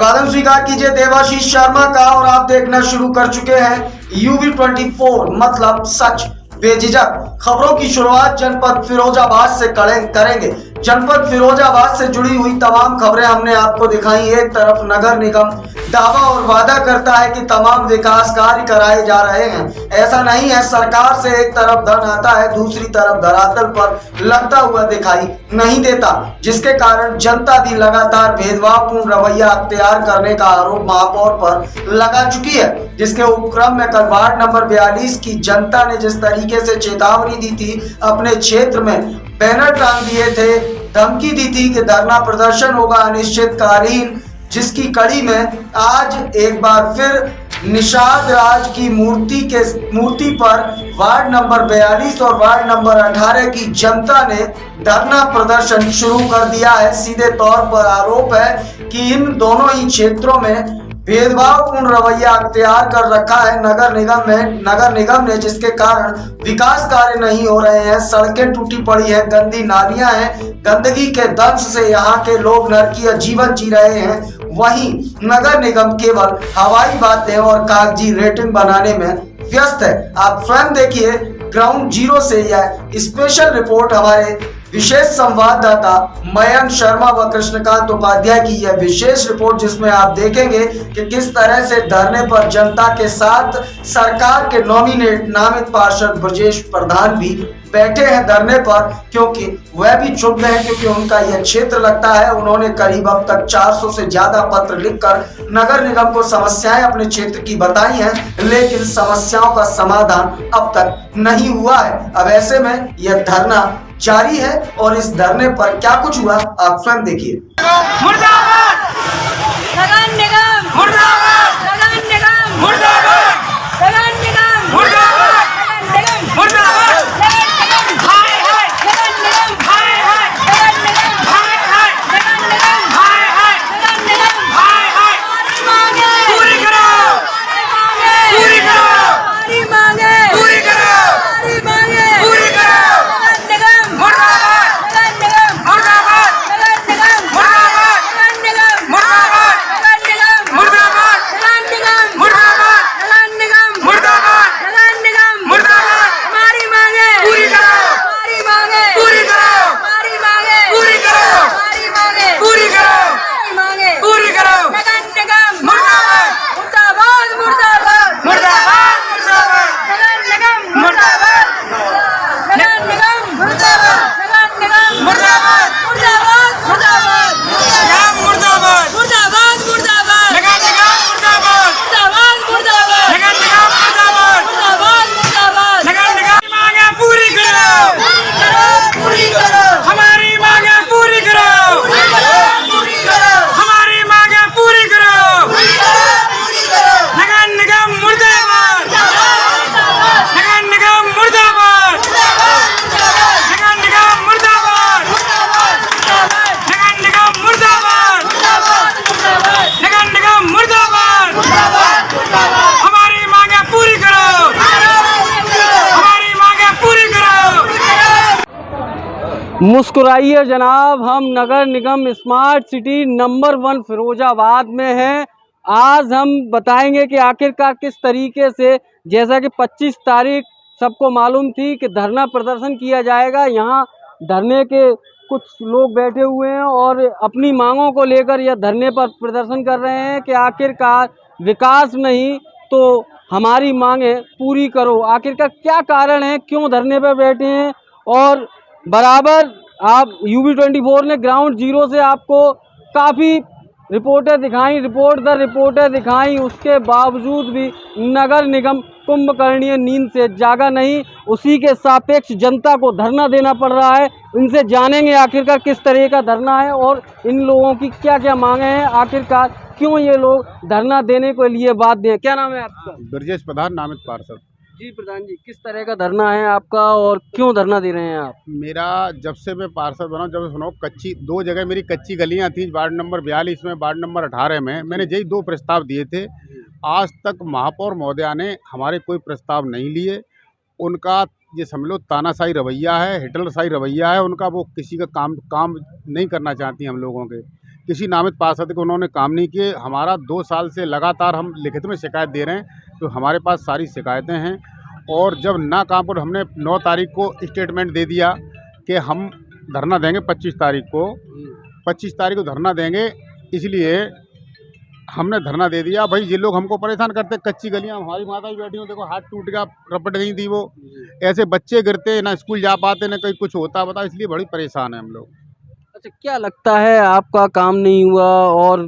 अभिवादन स्वीकार कीजिए देवाशीष शर्मा का और आप देखना शुरू कर चुके हैं UB24 मतलब सच बेझिझक। खबरों की शुरुआत जनपद फिरोजाबाद से करेंगे। जनपद फिरोजाबाद से जुड़ी हुई तमाम खबरें हमने आपको दिखाई। एक तरफ नगर निगम दावा और वादा करता है कि तमाम विकास कार्य कराए जा रहे हैं। ऐसा नहीं है। सरकार से एक तरफ धन आता है, दूसरी तरफ धरातल पर लगता हुआ दिखाई नहीं देता, जिसके कारण जनता भी लगातार भेदभावपूर्ण रवैया अख्तियार करने का आरोप महापौर पर लगा चुकी है। जिसके उपक्रम में कल वार्ड नंबर 42 की जनता ने जिस तरीके से चेतावनी दी थी, अपने क्षेत्र में बैनर टांग दिए थे, धमकी दी थी कि धरना प्रदर्शन होगा अनिश्चितकालीन, जिसकी कड़ी में आज एक बार फिर निषाद राज की मूर्ति पर वार्ड नंबर 42 और वार्ड नंबर 18 की जनता ने धरना प्रदर्शन शुरू कर दिया है। सीधे तौर पर आरोप है कि इन दोनों ही क्षेत्रों में भेदभावपूर्ण रवैया अख्तियार कर रखा है नगर निगम ने, जिसके कारण विकास कार्य नहीं हो रहे हैं। सड़कें टूटी पड़ी है, गंदी नालियां हैं, गंदगी के दंश से यहाँ के लोग नरकीय जीवन जी रहे हैं। वहीं नगर निगम केवल हवाई बातें और कागजी रेटिंग बनाने में व्यस्त है। आप स्वयं देखिए ग्राउंड जीरो से यह स्पेशल रिपोर्ट हमारे विशेष संवाददाता मयंक शर्मा व कृष्णकांत उपाध्याय की यह विशेष रिपोर्ट, जिसमें आप देखेंगे कि किस तरह से धरने पर जनता के साथ सरकार के नामित पार्षद ब्रजेश प्रधान भी बैठे हैं धरने पर, क्योंकि वह भी चुप गए हैं क्योंकि उनका यह क्षेत्र लगता है। उन्होंने करीब अब तक 400 से ज्यादा पत्र लिखकर नगर निगम को समस्याएं अपने क्षेत्र की बताई हैं, लेकिन समस्याओं का समाधान अब तक नहीं हुआ है। अब ऐसे में यह धरना जारी है और इस धरने पर क्या कुछ हुआ आप स्वयं देखिए। मुर्दाबाद नगर निगम, मुर्दाबाद नगर निगम, मुर्दाबाद नगर निगम, मुर्दाबाद नगर निगम, मुर्दाबाद नगर निगम, हाय हाय नगर निगम, हाय हाय नगर निगम, हाय हाय नगर निगम, हाय हाय नगर निगम, हाय हाय मांगे पूरी करो, पूरी करो, हमारी मांगे पूरी करो, हमारी मांगे पूरी करो। मुस्कुराइए जनाब, हम नगर निगम स्मार्ट सिटी नंबर 1 फिरोजाबाद में हैं। आज हम बताएंगे कि आखिरकार किस तरीके से, जैसा कि 25 तारीख सबको मालूम थी कि धरना प्रदर्शन किया जाएगा। यहाँ धरने के कुछ लोग बैठे हुए हैं और अपनी मांगों को लेकर यह धरने पर प्रदर्शन कर रहे हैं कि आखिरकार विकास नहीं तो हमारी मांगें पूरी करो। आखिरकार क्या कारण है, क्यों धरने पर बैठे हैं? और बराबर आप UB24 ने ग्राउंड जीरो से आपको काफ़ी रिपोर्टें दिखाई, रिपोर्ट दर रिपोर्टें दिखाई, उसके बावजूद भी नगर निगम कुंभकर्णीय नींद से जागा नहीं। उसी के सापेक्ष जनता को धरना देना पड़ रहा है। इनसे जानेंगे आखिरकार किस तरह का धरना है और इन लोगों की क्या क्या मांगे हैं, आखिरकार क्यों ये लोग धरना देने के लिए बाध्य हैं। क्या नाम है आपका? ब्रजेश प्रधान नामित पार्षद। जी प्रधान जी, किस तरह का धरना है आपका और क्यों धरना दे रहे हैं आप? मेरा जब से मैं पार्षद बना, जब सुनो कच्ची 2 जगह मेरी कच्ची गलियां थी, वार्ड नंबर 42 में, वार्ड नंबर 18 में। मैंने यही 2 प्रस्ताव दिए थे। आज तक महापौर महोदया ने हमारे कोई प्रस्ताव नहीं लिए। उनका ये समझ लो तानाशाही रवैया है, हिटलरशाही रवैया है उनका। वो किसी का काम नहीं करना चाहती हम लोगों के। किसी नामित पार्षद को उन्होंने काम नहीं किए। हमारा 2 साल से लगातार हम लिखित में शिकायत दे रहे हैं, तो हमारे पास सारी शिकायतें हैं। और जब ना काम पर हमने 9 तारीख को स्टेटमेंट दे दिया कि हम धरना देंगे 25 तारीख को, 25 तारीख को धरना देंगे, इसलिए हमने धरना दे दिया। भाई ये लोग हमको परेशान करते, कच्ची गलियां, हमारी माता भी बैठी हूँ, देखो हाथ टूट गया, रपट गई थी वो, ऐसे बच्चे गिरते, ना स्कूल जा पाते, ना कहीं कुछ होता बता, इसलिए बड़ी परेशान है हम लोग। अच्छा, क्या लगता है आपका काम नहीं हुआ और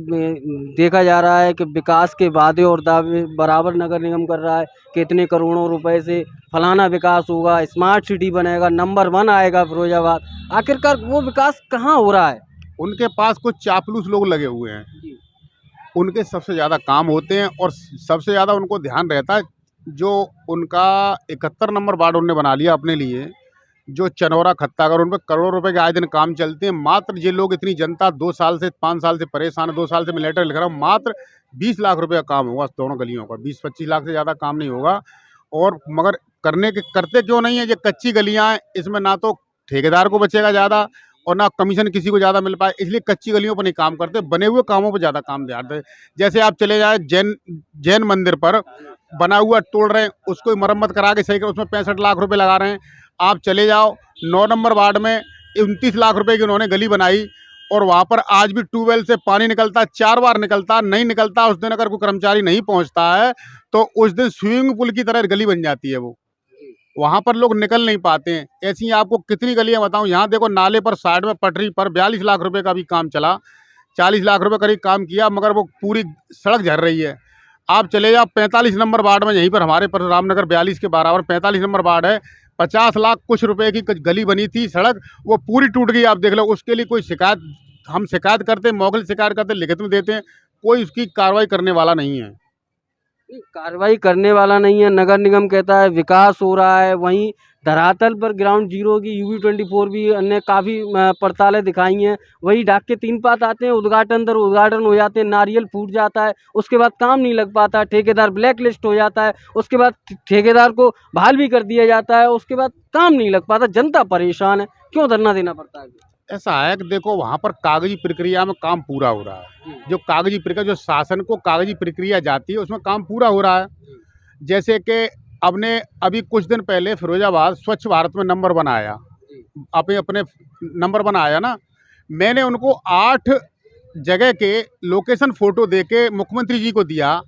देखा जा रहा है कि विकास के वादे और दावे बराबर नगर निगम कर रहा है कि इतने करोड़ों रुपए से फलाना विकास होगा, स्मार्ट सिटी बनेगा, नंबर 1 आएगा फिरोजाबाद, आखिरकार वो विकास कहाँ हो रहा है? उनके पास कुछ चापलूस लोग लगे हुए हैं, उनके सबसे ज़्यादा काम होते हैं और सबसे ज़्यादा उनको ध्यान रहता है। जो उनका 71 नंबर वार्ड उन्होंने बना लिया अपने लिए, जो चनौरा खत्तागर, उन पर करोड़ों रुपए के आए दिन काम चलते हैं। मात्र ये लोग, इतनी जनता 2 साल से 5 साल से परेशान है। 2 साल से मैं लेटर लिख रहा हूँ, मात्र 20 लाख रुपए का काम होगा दोनों गलियों का, 20-25 लाख से ज़्यादा काम नहीं होगा। और मगर करते क्यों नहीं है? ये कच्ची गलियाँ हैं, इसमें ना तो ठेकेदार को बचेगा ज़्यादा और ना कमीशन किसी को ज़्यादा मिल पाए, इसलिए कच्ची गलियों पर नहीं काम करते, बने हुए कामों पर ज़्यादा काम ध्यान। जैसे आप चले जाए जैन मंदिर पर बना हुआ तोड़ रहे हैं, उसको मरम्मत करा के सही कर, उसमें 65 लाख रुपए लगा रहे हैं। आप चले जाओ 9 नंबर वार्ड में 29 लाख रुपए की उन्होंने गली बनाई और वहाँ पर आज भी ट्यूबवेल से पानी निकलता, 4 बार निकलता, नहीं निकलता उस दिन अगर कोई कर्मचारी नहीं पहुँचता है तो उस दिन स्विमिंग पूल की तरह गली बन जाती है वो, वहाँ पर लोग निकल नहीं पाते हैं। ऐसी आपको कितनी गलियाँ बताऊँ। यहाँ देखो नाले पर साइड में पटरी पर 42 लाख रुपए का भी काम चला, 40 लाख रुपए करीब काम किया, मगर वो पूरी सड़क झड़ रही है। आप चले जाओ 45 नंबर वार्ड में, यहीं पर हमारे पर रामनगर 42 के बराबर 45 नंबर वार्ड है, 50 लाख कुछ रुपए की गली बनी थी, सड़क वो पूरी टूट गई। आप देख लो, उसके लिए कोई शिकायत, हम शिकायत करते, मौखिक शिकायत करते, लिखित में देते हैं, कोई उसकी कार्रवाई करने वाला नहीं है। कार्रवाई करने वाला नहीं है, नगर निगम कहता है विकास हो रहा है, वहीं धरातल पर ग्राउंड जीरो की UB24 भी अन्य काफ़ी पड़तालें दिखाई हैं। वही डाक के 3 पात आते हैं, उद्घाटन दर उद्घाटन हो जाते हैं, नारियल फूट जाता है, उसके बाद काम नहीं लग पाता, ठेकेदार ब्लैक लिस्ट हो जाता है, उसके बाद ठेकेदार को बहाल भी कर दिया जाता है, उसके बाद काम नहीं लग पाता, जनता परेशान है। क्यों धरना देना पड़ता है? ऐसा है कि देखो, वहाँ पर कागजी प्रक्रिया में काम पूरा हो रहा है, जो कागजी प्रक्रिया, जो शासन को कागजी प्रक्रिया जाती है उसमें काम पूरा हो रहा है। जैसे कि अभी कुछ दिन पहले फिरोजाबाद स्वच्छ भारत में नंबर 1 आया, अपने नंबर 1 आया ना, मैंने उनको 8 जगह के लोकेशन फ़ोटो दे के मुख्यमंत्री जी को दिया।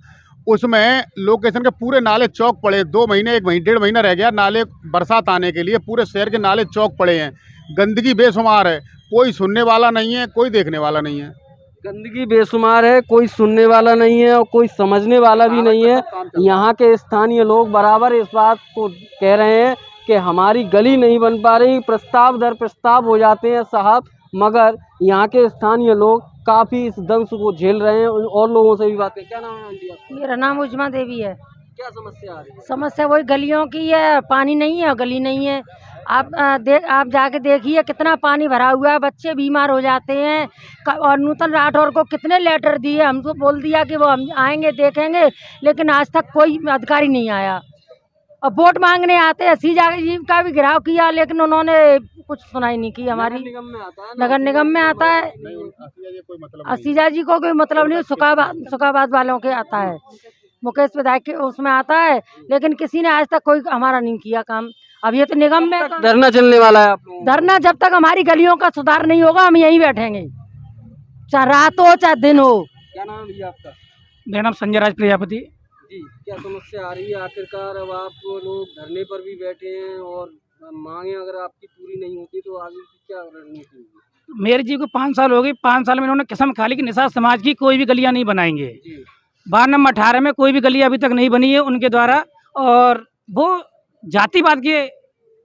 उसमें लोकेशन के पूरे नाले चौक पड़े, 2 महीने 1 महीने 1.5 महीना रह गया नाले बरसात आने के लिए, पूरे शहर के नाले चौक पड़े हैं, गंदगी बेशुमार है, कोई सुनने वाला नहीं है, कोई देखने वाला नहीं है। गंदगी बेशुमार है, कोई सुनने वाला नहीं है और कोई समझने वाला भी नहीं है। यहाँ के स्थानीय लोग बराबर इस बात को कह रहे हैं कि हमारी गली नहीं बन पा रही, प्रस्ताव दर प्रस्ताव हो जाते हैं साहब, मगर यहाँ के स्थानीय लोग काफ़ी इस दंश को झेल रहे हैं। और लोगों से भी बातें, क्या नाम है आंटी आपका? मेरा नाम उजमा देवी है। क्या समस्या आ रही है? समस्या वही गलियों की है, पानी नहीं है, गली नहीं है। आप जाके देखिए कितना पानी भरा हुआ है, बच्चे बीमार हो जाते हैं। और नूतन राठौर को कितने लेटर दिए, हमको बोल दिया कि वो हम आएंगे देखेंगे, लेकिन आज तक कोई अधिकारी नहीं आया। और वोट मांगने आते हैं, सीजा जी का भी घेराव किया, लेकिन उन्होंने कुछ सुनाई नहीं की हमारी। नगर निगम में आता है ना? नगर निगम में आता है, असीजा जी को कोई मतलब नहीं, सुखाबाद वालों के आता है, मुकेश विधायक के उसमें आता है, लेकिन किसी ने आज तक कोई हमारा नहीं किया काम। अब ये तो निगम में धरना चलने वाला है आप लोगों का? धरना जब तक हमारी गलियों का सुधार नहीं होगा हम यहीं बैठेंगे, चाहे रात हो चाहे दिन हो। क्या नाम है भैया आपका? मेरा नाम संजय राज प्रजापति। जी, क्या समस्या आ रही है आखिरकार? अब आप लोग धरने पर भी बैठे हैं और मांगे अगर आपकी पूरी नहीं होती तो आगे की क्या रणनीति होगी? मेयर जी को 5 साल हो गए, 5 साल में इन्होंने कसम खा ली कि निषाद समाज की कोई भी गलियां नहीं बनाएंगे। वार्ड नंबर 18 में कोई भी गली अभी तक नहीं बनी है उनके द्वारा, और वो जातिवाद के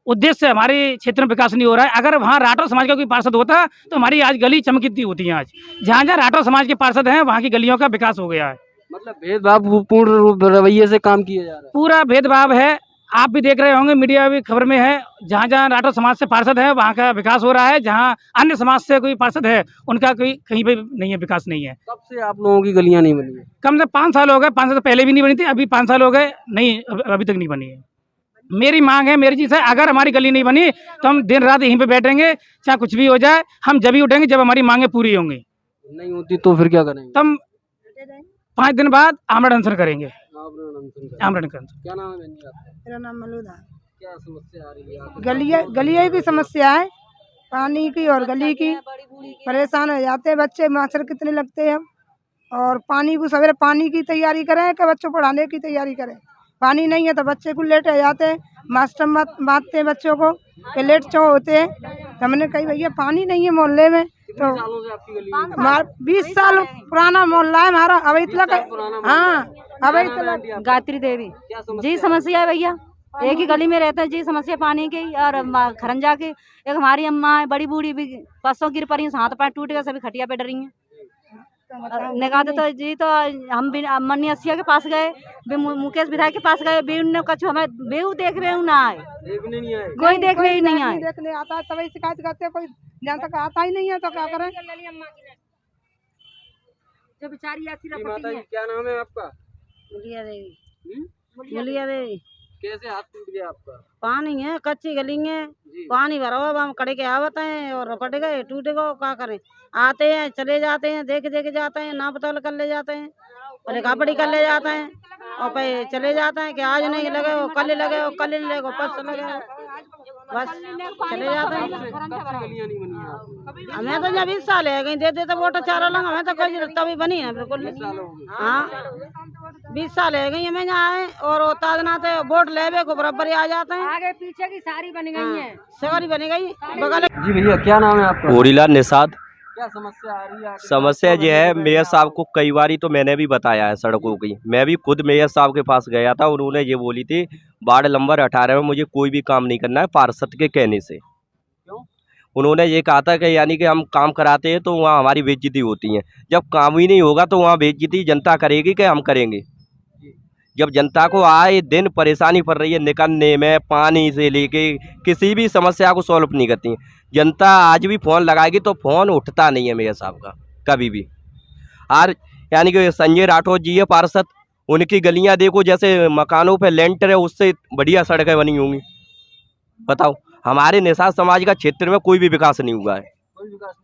उद्देश्य से हमारे क्षेत्र में विकास नहीं हो रहा है। अगर वहाँ राठौर समाज का कोई पार्षद होता तो हमारी आज गली चमकती होती है। आज जहाँ जहाँ राठौर समाज के पार्षद हैं वहाँ की गलियों का विकास हो गया है। मतलब भेदभावपूर्ण रवैये से काम किया जा रहा है? पूरा भेदभाव है, आप भी देख रहे होंगे, मीडिया भी खबर में है। जहाँ जहाँ राठौर समाज से पार्षद है वहाँ का विकास हो रहा है, जहाँ अन्य समाज से कोई पार्षद है उनका कोई कहीं पे नहीं है, विकास नहीं है। कब से आप लोगों की गलियां नहीं बनी है? कम से 5 साल हो गए, 5 साल पहले भी नहीं बनी थी, अभी 5 साल हो गए नहीं, अभी तक नहीं बनी है। मेरी मांग है मेरी जी से, अगर हमारी गली नहीं बनी तो हम दिन रात यहीं पे बैठेंगे, चाहे कुछ भी हो जाए, हम जब ही उठेंगे जब हमारी मांगे पूरी होंगी। नहीं होती तो फिर क्या करेंगे? तब 5 दिन बाद आमरण अनशन करेंगे। आमरण अनशन करेंगे। आमरण अनशन। क्या नाम है बहन जी आपका? मेरा नाम मलूदा है। क्या समस्या आ रही है आपको? गलिया की समस्या है, पानी की और गली की। परेशान हो जाते हैं बच्चे, मच्छर कितने लगते हैं अब। और पानी को सवेरे पानी की तैयारी करें कि बच्चों पढ़ाने की तैयारी करें। पानी नहीं है तो बच्चे को लेट हो जाते हैं, मास्टर बांटते हैं बच्चों को कि लेट चो होते हैं। तो हमने कही भैया पानी नहीं है मोहल्ले में, तो सालों से आपकी गली में 20 साल पुराना मोहल्ला है हमारा। अभी तक हाँ अभी तक गायत्री देवी जी समस्या है भैया, एक ही गली में रहते हैं जी। समस्या पानी की और खरंजा की। एक हमारी अम्मा है बड़ी बूढ़ी भी, परसों गिर पड़ी, हाथ पैर टूट गया, सभी खटिया पे डरी हैं। निकाह तो जी तो हम भी मन्नी असिया के पास गए, मुकेश विधायक के पास गए, भी उन्होंने कछु हमें बेहू देख रहे ना आए, देखने नहीं आए। कोई देख रहे ही नहीं आए। देखने आता है तभी शिकायत करते हैं, कोई जहाँ तक आता ही नहीं है तो क्या करें। जो बेचारी ऐसी जी माता जी, क्या नाम है आपका? मुलिया देवी। हम्म? मुलिया देवी। कैसे हाथ टूट गया आपका? पानी है, कच्ची गली है, जी। पानी भरा हुआ, हम कड़े के आवत हैं और रपट गए, टूट गए, क्या करें। आते हैं चले जाते हैं, देख जाते हैं, नाप तौल कर ले जाते हैं, और कापड़ी कर ले जाते हैं, और फिर चले जाते हैं कि आज नहीं लगे हो, कल लगे हो, कल नहीं लगे हो, परसों लगे हो, बस चले जाते हैं। कब से गलियां नहीं बनी हैं आपकी? हमें तो जब 20 साल है, कहीं दे देते वोट चारों लंग, हमें तो कोई तभी बनी है बिल्कुल। 20 साल हो गए। हाँ 20 साल है गई हमें यहाँ आए, और वो ताजनाते वोट लेवे को बराबर ही आ जाते हैं। आगे पीछे की सारी बन गई है, सवारी बनी गई बगल। जी भैया, क्या नाम है आपका? होरीलाल निषाद। क्या समस्या आ रही है? समस्या ये है, मेयर साहब को कई बारी तो मैंने भी बताया है सड़कों की। मैं भी खुद मेयर साहब के पास गया था, उन्होंने ये बोली थी वार्ड नंबर 18 में मुझे कोई भी काम नहीं करना है पार्षद के कहने से। क्यों? उन्होंने ये कहा था कि यानी कि हम काम कराते हैं तो वहाँ हमारी बेइज्जती होती है, जब काम ही नहीं होगा तो वहाँ बेइज्जती जनता करेगी कि हम करेंगे। जब जनता को आए दिन परेशानी पड़ रही है निकलने में, पानी से लेके किसी भी समस्या को सॉल्व नहीं करती। जनता आज भी फ़ोन लगाएगी तो फ़ोन उठता नहीं है मेयर साहब का कभी भी। और यानी कि संजय राठौर जी है पार्षद, उनकी गलियां देखो, जैसे मकानों पे लेंटर है उससे बढ़िया सड़कें बनी होंगी। बताओ, हमारे निषाद समाज का क्षेत्र में कोई भी विकास नहीं हुआ है,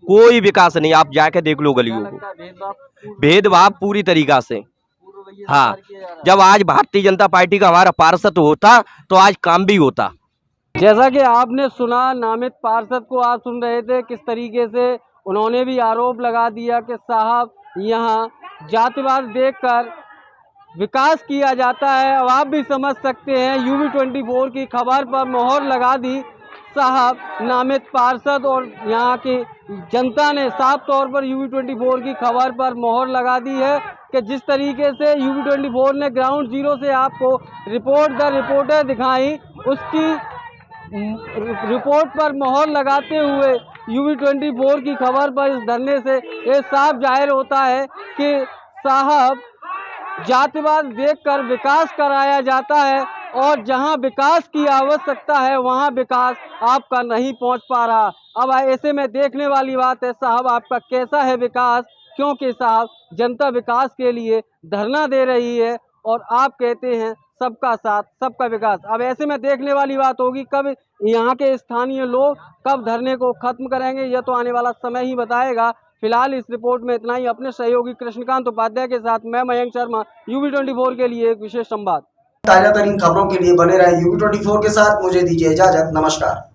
कोई विकास नहीं। आप जाके देख लो गलियों को, भेदभाव पूरी तरीका से। हाँ, जब आज भारतीय जनता पार्टी का हमारा पार्षद होता तो आज काम भी होता। जैसा कि आपने सुना, नामित पार्षद को आप सुन रहे थे किस तरीके से उन्होंने भी आरोप लगा दिया कि साहब यहाँ जातिवाद देखकर विकास किया जाता है। अब आप भी समझ सकते हैं, UB24 की खबर पर मोहर लगा दी साहब नामित पार्षद, और यहाँ की जनता ने साफ तौर पर UB24 की खबर पर मोहर लगा दी है कि जिस तरीके से UB24 ने ग्राउंड जीरो से आपको रिपोर्ट द रिपोर्टर दिखाई, उसकी रिपोर्ट पर मोहर लगाते हुए UB24 की खबर पर इस धरने से ये साफ जाहिर होता है कि साहब जातिवाद देखकर विकास कराया जाता है, और जहां विकास की आवश्यकता है वहां विकास आपका नहीं पहुंच पा रहा। अब ऐसे में देखने वाली बात है साहब आपका कैसा है विकास, क्योंकि साहब जनता विकास के लिए धरना दे रही है और आप कहते हैं सबका साथ सबका विकास। अब ऐसे में देखने वाली बात होगी कब यहाँ के स्थानीय लोग कब धरने को खत्म करेंगे, यह तो आने वाला समय ही बताएगा। फिलहाल इस रिपोर्ट में इतना ही। अपने सहयोगी कृष्णकांत उपाध्याय के साथ मैं मयंक शर्मा, UB24 के लिए एक विशेष संवाद। ताजा तरीन खबरों के लिए बने रहे UB24 के साथ। मुझे दीजिए इजाजत, नमस्कार।